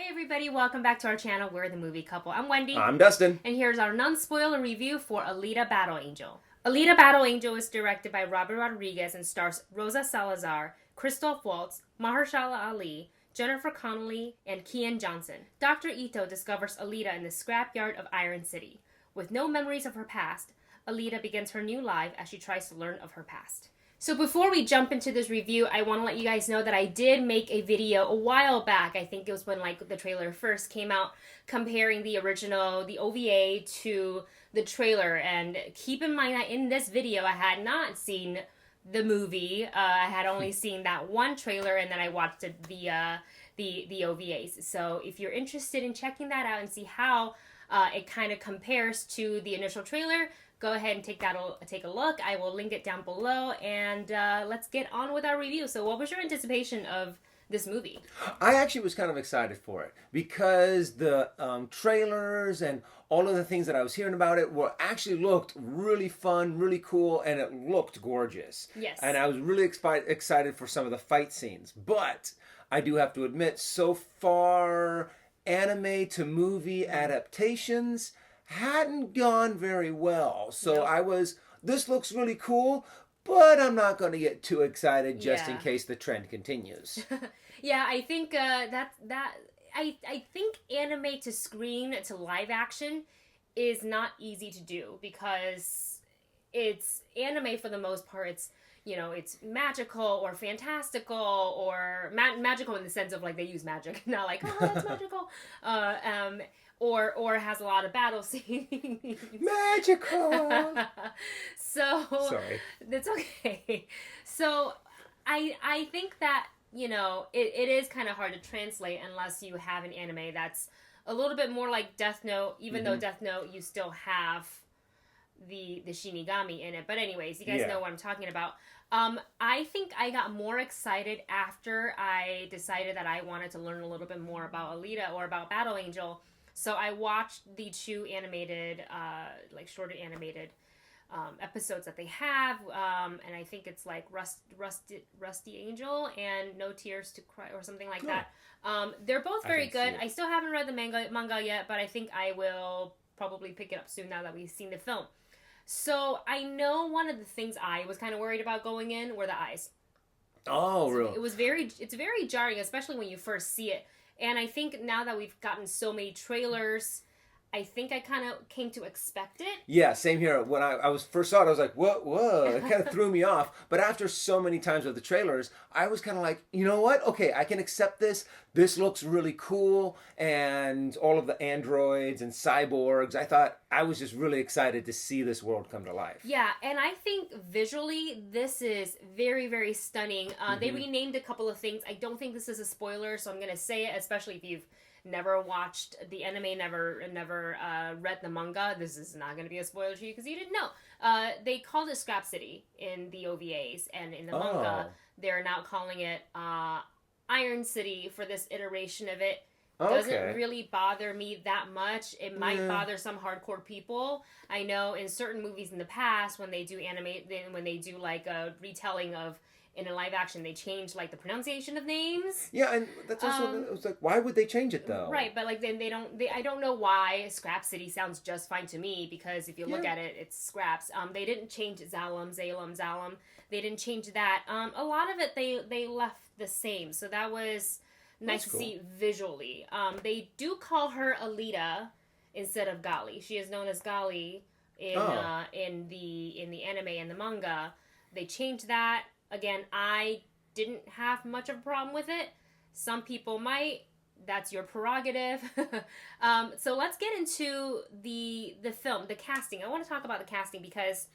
Hey everybody, welcome back to our channel. We're the Movie Couple. I'm Wendy. I'm Dustin. And here's our non-spoiler review for Alita Battle Angel. Alita Battle Angel is directed by Robert Rodriguez and stars Rosa Salazar, Christoph Waltz, Mahershala Ali, Jennifer Connelly, and Keean Johnson. Dr. Ito discovers Alita in the scrapyard of Iron City. With no memories of her past, Alita begins her new life as she tries to learn of her past. So before we jump into this review, I want to let you guys know that I did make a video a while back. I think it was when the trailer first came out, comparing the original, the OVA, to the trailer. And keep in mind that in this video, I had not seen the movie. I had only seen that one trailer, and then I watched the OVAs. So if you're interested in checking that out and see how it kind of compares to the initial trailer, go ahead and take a look. I will link it down below, and let's get on with our review. So what was your anticipation of this movie? I actually was kind of excited for it because the trailers and all of the things that I was hearing about it actually looked really fun, really cool, and it looked gorgeous. Yes. And I was really excited for some of the fight scenes. But I do have to admit, so far, anime to movie adaptations hadn't gone very well. So Nope. this looks really cool, but I'm not going to get too excited just in case the trend continues. Yeah, I think I think anime to screen to live action is not easy to do because it's anime for the most part. It's magical or fantastical or magical in the sense of like they use magic, not like oh that's magical. Or has a lot of battle scenes. Magical. So Sorry. that's okay. So I think that it is kind of hard to translate unless you have an anime that's a little bit more like Death Note. Even though Death Note you still have the Shinigami in it. But anyways, you guys know what I'm talking about. I think I got more excited after I decided that I wanted to learn a little bit more about Alita or about Battle Angel. So I watched the two animated, shorter animated episodes that they have, and I think it's like Rusty Angel and No Tears to Cry or something like that. They're both very good. I still haven't read the manga yet, but I think I will probably pick it up soon now that we've seen the film. So I know one of the things I was kind of worried about going in were the eyes. Oh, really? It's very jarring, especially when you first see it. And I think now that we've gotten so many trailers, I think I kind of came to expect it. Yeah, same here. When I was first saw it, I was like, whoa. It kind of threw me off. But after so many times of the trailers, I was kind of like, you know what? Okay, I can accept this. This looks really cool. And all of the androids and cyborgs, I was just really excited to see this world come to life. Yeah, and I think visually, this is very, very stunning. They renamed a couple of things. I don't think this is a spoiler, so I'm going to say it, especially if you've never watched the anime, never read the manga. This is not going to be a spoiler to you because you didn't know. They called it Scrap City in the OVAs, and in the manga, they're now calling it Iron City for this iteration of it. Doesn't really bother me that much. It might bother some hardcore people. I know in certain movies in the past, when they do when they do like a retelling of in a live action, they change like the pronunciation of names. Yeah, and that's also it was like, why would they change it though? Right, but like then I don't know why Scrap City sounds just fine to me because if you look at it, it's scraps. They didn't change Zalem. They didn't change that. A lot of it they left the same, so that was nice to see visually. They do call her Alita instead of Gali. She is known as Gali in the anime and the manga. They changed that. Again, I didn't have much of a problem with it. Some people might. That's your prerogative. So let's get into the film, the casting. I want to talk about the casting because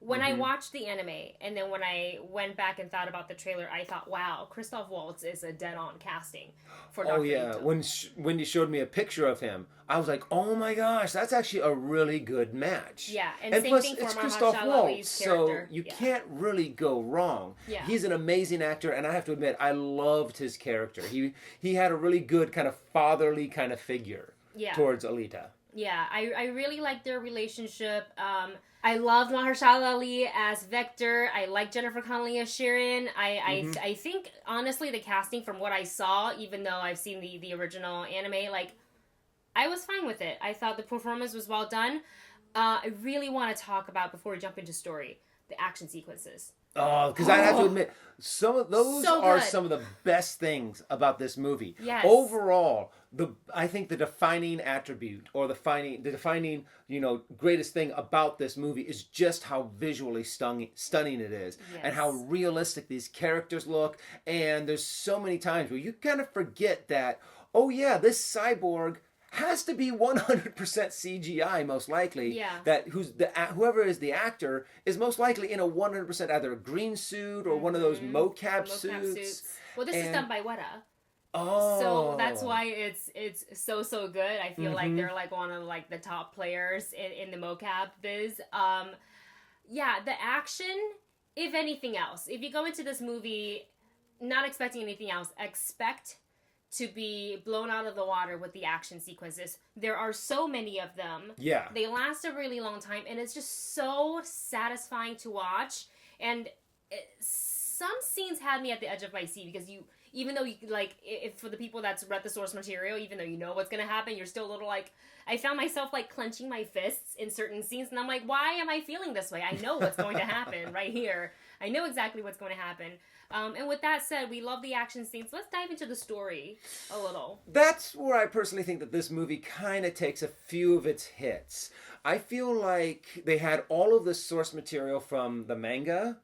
when I watched the anime and then when I went back and thought about the trailer, I thought, wow, Christoph Waltz is a dead-on casting for Dr. Ito. When Wendy showed me a picture of him, I was like, oh my gosh, that's actually a really good match. Yeah, and same plus, thing for it's Christoph Mahershala Waltz, Ali's so character. you can't really go wrong. Yeah. He's an amazing actor, and I have to admit, I loved his character. He had a really good kind of fatherly kind of figure towards Alita. Yeah, I really like their relationship. I loved Mahershala Ali as Vector. I like Jennifer Connelly as Sharon. I think, honestly, the casting from what I saw, even though I've seen the original anime, like, I was fine with it. I thought the performance was well done. I really want to talk about, before we jump into story, the action sequences. Oh, because I have to admit, some of those So are good. some of the best things about this movie. Yes. Overall, I think the defining attribute or the defining greatest thing about this movie is just how visually stunning it is, and how realistic these characters look. And there's so many times where you kind of forget that, oh yeah, this cyborg has to be 100% CGI, most likely. Yeah. That whoever is the actor is most likely in a 100% either a green suit or one of those mocap suits. Well, this is done by Weta. Oh. So that's why it's so good. I feel like they're like one of like the top players in the mocap biz. Yeah, the action, if anything else, if you go into this movie not expecting anything else, expect to be blown out of the water with the action sequences. There are so many of them. Yeah. They last a really long time, and it's just so satisfying to watch. And some scenes had me at the edge of my seat, because even though you, like, if for the people that's read the source material, even though you know what's gonna happen, you're still a little like, I found myself like clenching my fists in certain scenes, and I'm like, why am I feeling this way? I know what's going to happen right here. I know exactly what's going to happen. And with that said, we love the action scenes. Let's dive into the story a little. That's where I personally think that this movie kind of takes a few of its hits. I feel like they had all of the source material from the manga,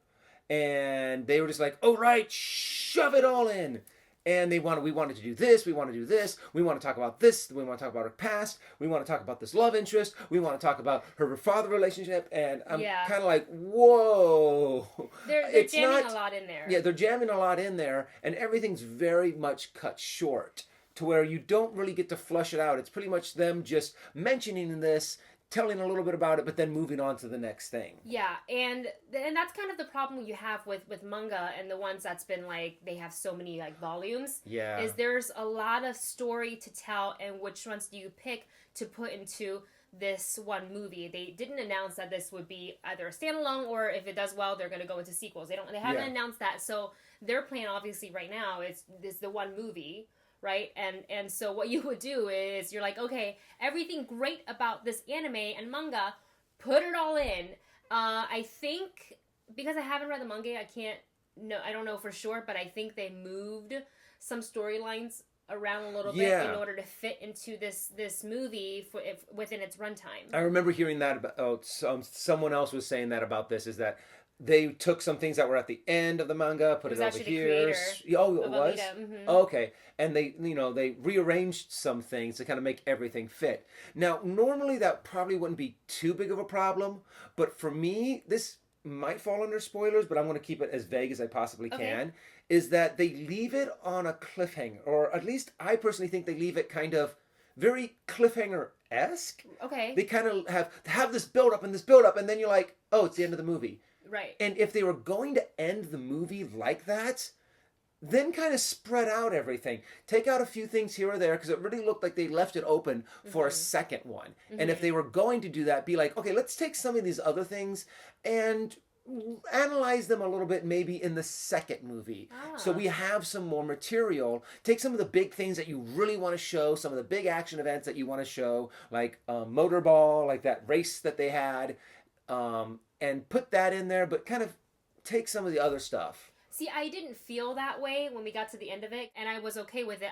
and they were just like, oh right, shove it all in. And we wanted to do this, we want to do this, we want to talk about this, we want to talk about her past, we want to talk about this love interest, we want to talk about her father relationship, and I'm kind of like, whoa. They're jamming a lot in there. Yeah, they're jamming a lot in there, and everything's very much cut short, to where you don't really get to flush it out. It's pretty much them just mentioning this, telling a little bit about it, but then moving on to the next thing. Yeah, and that's kind of the problem you have with manga and the ones that's been like, they have so many like volumes. Yeah. Is there's a lot of story to tell, and which ones do you pick to put into this one movie? They didn't announce that this would be either a standalone, or if it does well, they're going to go into sequels. They haven't announced that. So their plan obviously right now is the one movie. Right? And so what you would do is, you're like, okay, everything great about this anime and manga, put it all in. I think, because I haven't read the manga, I don't know for sure, but I think they moved some storylines around a little bit in order to fit into this movie within its runtime. I remember hearing that about someone else was saying that about this, is that they took some things that were at the end of the manga, put it over here. Oh, it was? Alita. Oh, okay. And they rearranged some things to kind of make everything fit. Now, normally that probably wouldn't be too big of a problem, but for me, this might fall under spoilers, but I'm going to keep it as vague as I possibly can, is that they leave it on a cliffhanger, or at least I personally think they leave it kind of very cliffhanger-esque. Okay. They kind of have this build-up, and then you're like, oh, it's the end of the movie. Right. And if they were going to end the movie like that, then kind of spread out everything. Take out a few things here or there, because it really looked like they left it open for a second one. And if they were going to do that, be like, okay, let's take some of these other things and analyze them a little bit, maybe in the second movie. So we have some more material. Take some of the big things that you really want to show, some of the big action events that you want to show, like Motorball, like that race that they had, and put that in there, but kind of take some of the other stuff. See, I didn't feel that way when we got to the end of it, and I was okay with it.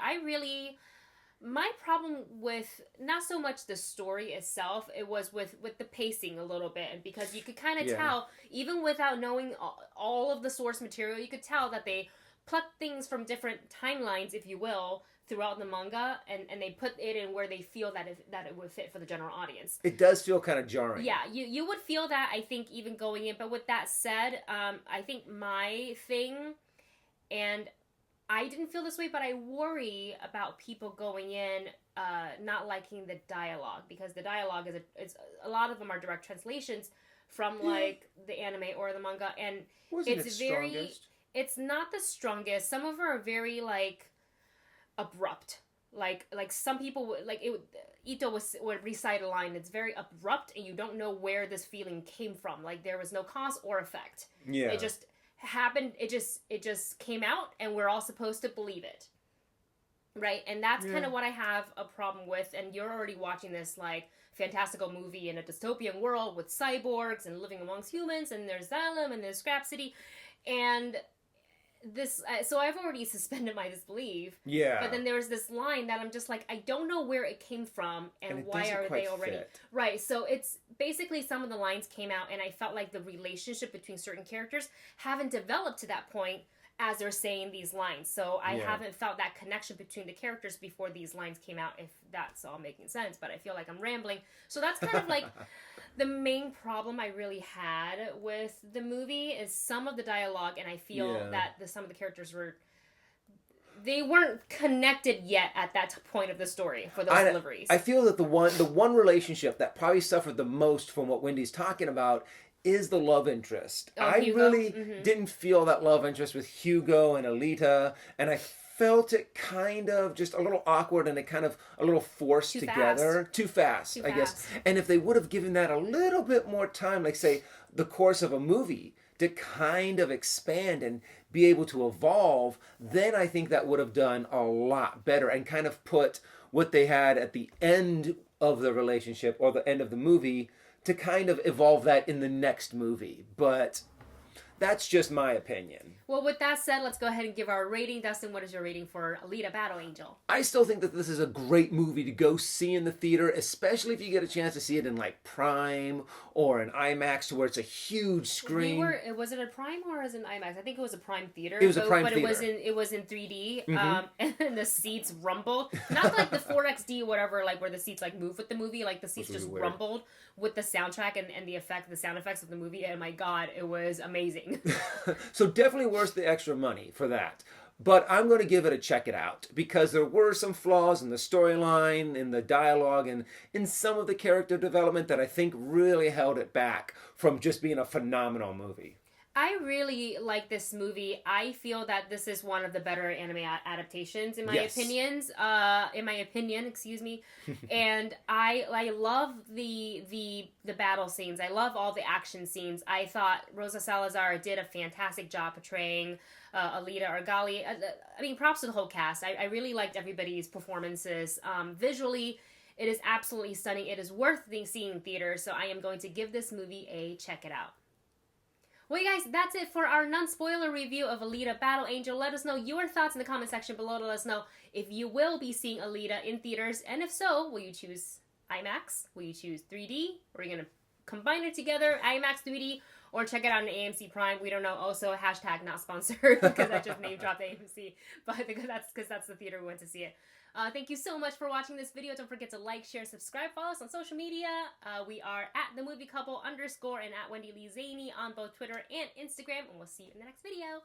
My problem with not so much the story itself, it was with the pacing a little bit, and because you could kind of tell, even without knowing all of the source material, you could tell that they plucked things from different timelines, if you will, throughout the manga, and they put it in where they feel that it would fit for the general audience. It does feel kind of jarring. Yeah, you would feel that, I think, even going in. But with that said, I think my thing, and I didn't feel this way, but I worry about people going in not liking the dialogue, because the dialogue is a lot of them are direct translations from like the anime or the manga, and it's not the strongest. Some of them are very like abrupt. Like some people like it. Ito would recite a line that's very abrupt, and you don't know where this feeling came from. Like there was no cause or effect. Yeah. It just happened. It just came out, and we're all supposed to believe it, right? And that's kind of what I have a problem with. And you're already watching this like fantastical movie in a dystopian world with cyborgs and living amongst humans, and there's Xylem and there's Scrap City, and this so I've already suspended my disbelief. Yeah. But then there was this line that I'm just like, I don't know where it came from and why are they already fit. Right. So it's basically some of the lines came out and I felt like the relationship between certain characters haven't developed to that point as they're saying these lines. So I haven't felt that connection between the characters before these lines came out, if that's all making sense. But I feel like I'm rambling. So that's kind of like the main problem I really had with the movie is some of the dialogue, and I feel that some of the characters they weren't connected yet at that point of the story for those deliveries. I feel that the one relationship that probably suffered the most from what Wendy's talking about is the love interest. I really didn't feel that love interest with Hugo and Alita, and I felt it kind of just a little awkward and it kind of a little forced together. Too fast, I guess. And if they would have given that a little bit more time, like say the course of a movie, to kind of expand and be able to evolve, then I think that would have done a lot better and kind of put what they had at the end of the relationship or the end of the movie to kind of evolve that in the next movie. But that's just my opinion. Well, with that said, let's go ahead and give our rating. Dustin, what is your rating for Alita Battle Angel? I still think that this is a great movie to go see in the theater, especially if you get a chance to see it in like Prime or an IMAX, to where it's a huge screen. Was it a Prime or was it an IMAX? I think it was a Prime theater. It was a Prime but theater. It was in 3D, and the seats rumbled. Not like the 4XD whatever, like where the seats like move with the movie. Like the seats just rumbled with the soundtrack and the sound effects of the movie. And my God, it was amazing. So definitely worth the extra money for that. But I'm going to give it a check it out because there were some flaws in the storyline, in the dialogue, and in some of the character development that I think really held it back from just being a phenomenal movie. I really like this movie. I feel that this is one of the better anime adaptations in my opinion, excuse me. And I love the battle scenes. I love all the action scenes. I thought Rosa Salazar did a fantastic job portraying Alita or Gali. I mean, props to the whole cast. I really liked everybody's performances. Visually, it is absolutely stunning. It is worth seeing in theaters. So I am going to give this movie a check it out. Well, you guys, that's it for our non-spoiler review of Alita Battle Angel. Let us know your thoughts in the comment section below to let us know if you will be seeing Alita in theaters. And if so, will you choose IMAX? Will you choose 3D? Or are you going to combine it together, IMAX 3D? Or check it out on AMC Prime? We don't know. Also, hashtag not sponsored because I just name dropped AMC. But because that's the theater we went to see it. Thank you so much for watching this video. Don't forget to like, share, subscribe, follow us on social media. We are at @themoviecouple_ and at Wendy Lee Zaney on both Twitter and Instagram. And we'll see you in the next video.